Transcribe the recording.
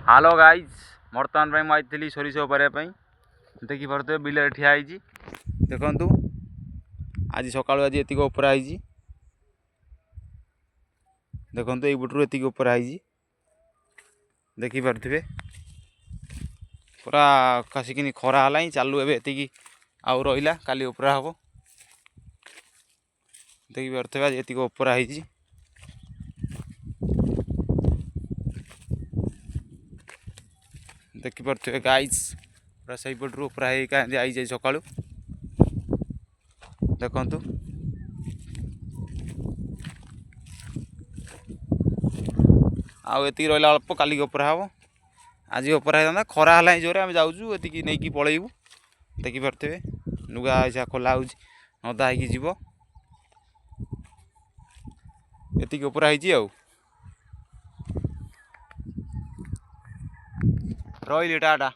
Hello guys बर्तमान मैं आई सोरिष देखिए बिल ठिया देखु आज सका आज एतिक उपरा देखु युट्रु एतिक उपरा देखिपे पूरा खसिकी खरा है चालू एति आउ रहा काली उपरा हम देखिपे आज एतिक उपरा देखिपे गाइज पूरा से पटू उपरा आई सका देखु आती रहा अल्प काली उपरा हम आज उपरा होता खरा है जोर आम जाऊँ ये नहीं पलैबू देखिपे नुगा ऐसा खोला हो नदा हो एतिक उपरा रही टाटा।